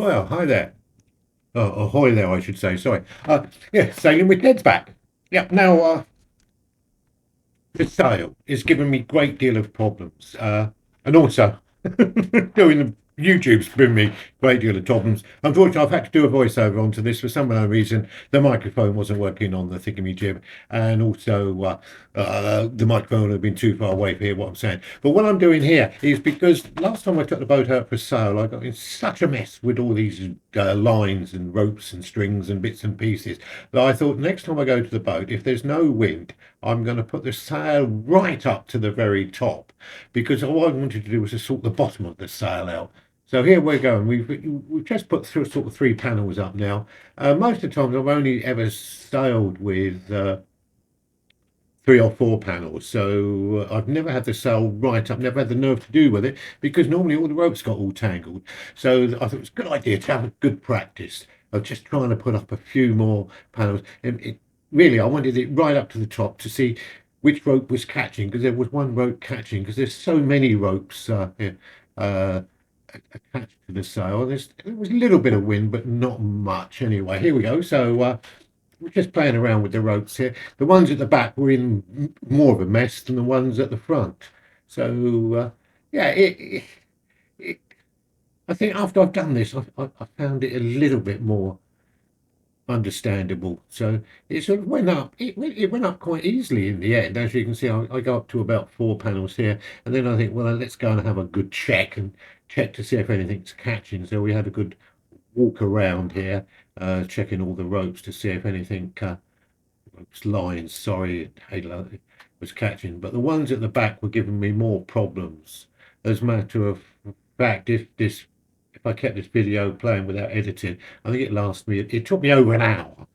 Oh, well, hi there. Ahoy there, I should say. Sorry. Yeah, sailing with Ned's back. Yep. Now, the sail is giving me a great deal of problems. And also, doing the YouTube's given me a great deal of problems. Unfortunately, I've had to do a voiceover onto this for some unknown reason. The microphone wasn't working on the thingamajig, and also the microphone would have been too far away to hear what I'm saying. But what I'm doing here is because last time I took the boat out for sail, I got in such a mess with all these lines and ropes and strings and bits and pieces that I thought next time I go to the boat, if there's no wind, I'm going to put the sail right up to the very top because all I wanted to do was to sort the bottom of the sail out. So here we're going. We've just put through sort of three panels up now. Most of the times I've only ever sailed with three or four panels, so I've never had the sail right up, never had the nerve to do with it because normally all the ropes got all tangled. So I thought it was a good idea to have a good practice of just trying to put up a few more panels. Really, I wanted it right up to the top to see which rope was catching because there was one rope catching because there's so many ropes uh, attached to the sail. There was a little bit of wind, but not much anyway. Here we go. So we're just playing around with the ropes here. The ones at the back were in more of a mess than the ones at the front. So yeah, it, I think after I've done this, I found it a little bit more understandable. So it sort of went up. It went up quite easily in the end. As you can see, I go up to about four panels here, and then I think, well, let's go and have a good check and check to see if anything's catching. So we had a good walk around here, checking all the ropes to see if anything, ropes lines, sorry, halo was catching. But the ones at the back were giving me more problems. As a matter of fact, if I kept this video playing without editing, I think it took me over an hour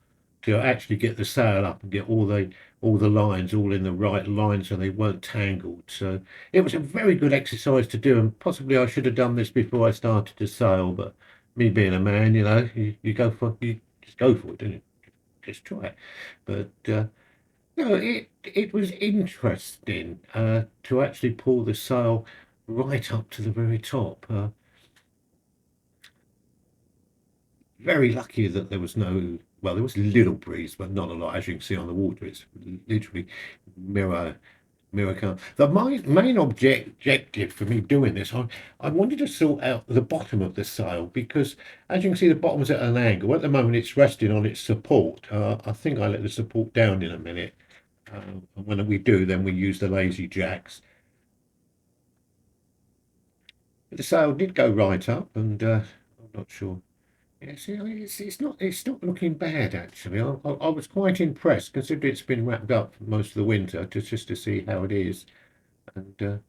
to actually get the sail up and get all the lines all in the right line so they weren't tangled. So it was a very good exercise to do, and possibly I should have done this before I started to sail, but me being a man, you just go for it, don't you? Just try it. But no, it was interesting to actually pull the sail right up to the very top. Very lucky that there was no, well, there was a little breeze, but not a lot. As you can see on the water, it's literally mirror calm. The main objective for me doing this, I wanted to sort out the bottom of the sail because, as you can see, the bottom's at an angle. At the moment, it's resting on its support. I think I let the support down in a minute. And when we do, then we use the lazy jacks. But the sail did go right up, and I'm not sure. Yeah, see, it's not looking bad actually. I was quite impressed considering it's been wrapped up for most of the winter just to see how it is. And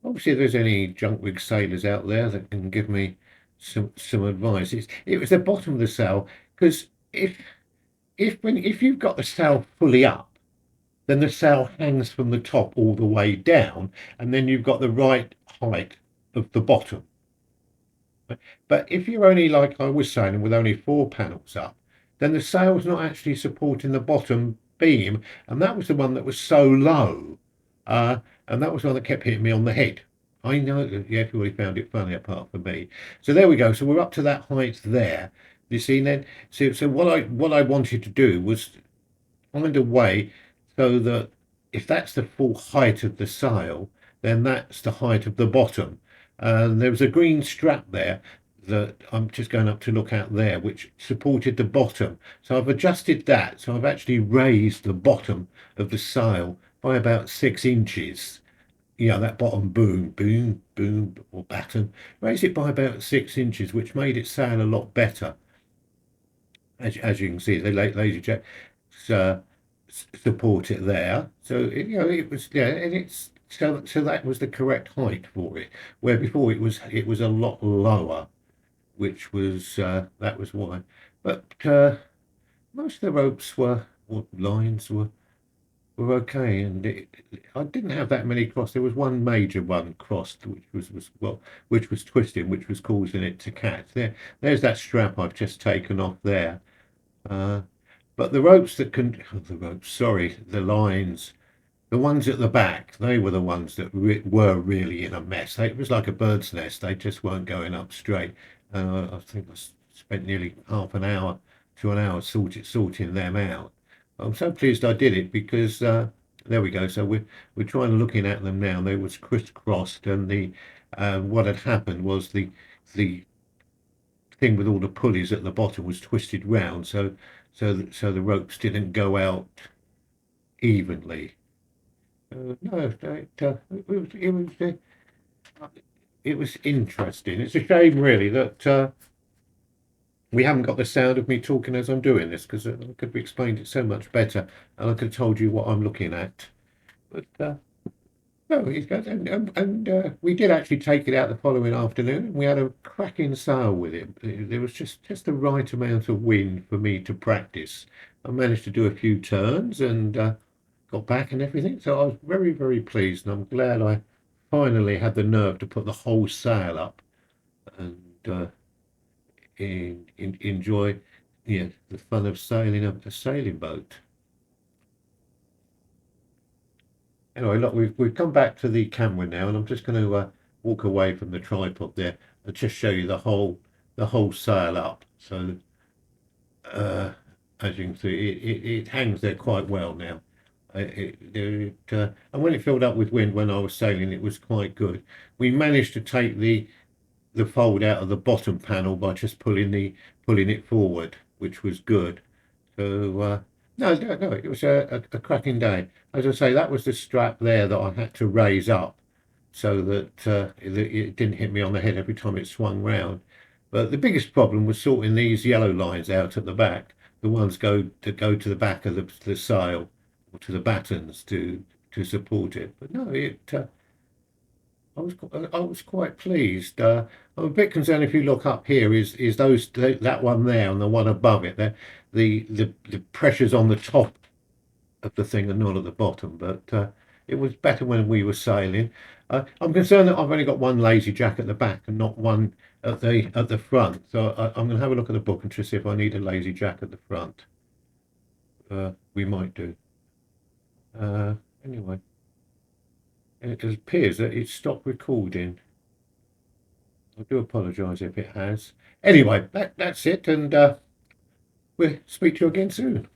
obviously, if there's any junk rig sailors out there that can give me some advice, it was the bottom of the sail because if you've got the sail fully up, then the sail hangs from the top all the way down, and then you've got the right height of the bottom. But if you're only, like I was saying, with only four panels up, then the sail's not actually supporting the bottom beam, and that was the one that was so low, and that was the one that kept hitting me on the head. I know that everybody found it funny apart from me. So there we go. So we're up to that height there. You see then. So what I wanted to do was find a way so that if that's the full height of the sail, then that's the height of the bottom. And there was a green strap there that I'm just going up to look at there, which supported the bottom. So I've adjusted that. So I've actually raised the bottom of the sail by about 6 inches. That bottom boom, or batten, raised it by about 6 inches, which made it sail a lot better. As you can see, the laser jet support it there. So it was, yeah, and it's so that was the correct height for it. Where before it was a lot lower, which was that was why. But most of the ropes or lines were okay, and I didn't have that many crossed. There was one major one crossed, which was twisting, which was causing it to catch. There's that strap I've just taken off there. Uh, but the ropes that can, the ropes, sorry, the lines. The ones at the back, they were the ones that were really in a mess. It was like a bird's nest. They just weren't going up straight. I think I spent nearly half an hour to an hour sorting them out. I'm so pleased I did it because there we go. So we're trying looking at them now. They was crisscrossed, and the what had happened was the thing with all the pulleys at the bottom was twisted round, so the ropes didn't go out evenly. No, it was interesting. It's a shame, really, that we haven't got the sound of me talking as I'm doing this, because I could have explained it so much better, and I could have told you what I'm looking at. But no, he's got, and we did actually take it out the following afternoon, and we had a cracking sail with it. There was just the right amount of wind for me to practice. I managed to do a few turns and got back and everything. So I was very, very pleased, and I'm glad I finally had the nerve to put the whole sail up and enjoy, yeah, the fun of sailing a sailing boat. Anyway, look, we've come back to the camera now, and I'm just going to walk away from the tripod there and just show you the whole sail up. So uh, as you can see, it hangs there quite well now. And when it filled up with wind when I was sailing, it was quite good. We managed to take the fold out of the bottom panel by just pulling it forward, which was good. So no, it was a cracking day. As I say, that was the strap there that I had to raise up so that it didn't hit me on the head every time it swung round. But the biggest problem was sorting these yellow lines out at the back. The ones go to the back of the sail or to the battens to support it. But no, I was quite pleased. I'm a bit concerned if you look up here is that one there and the one above it. The pressures on the top of the thing and not at the bottom. But it was better when we were sailing. I'm concerned that I've only got one lazy jack at the back and not one at the front. So I'm going to have a look at the book and to see if I need a lazy jack at the front. We might do. Anyway, it appears that it stopped recording. I do apologise if it has. Anyway, that's it, and we'll speak to you again soon.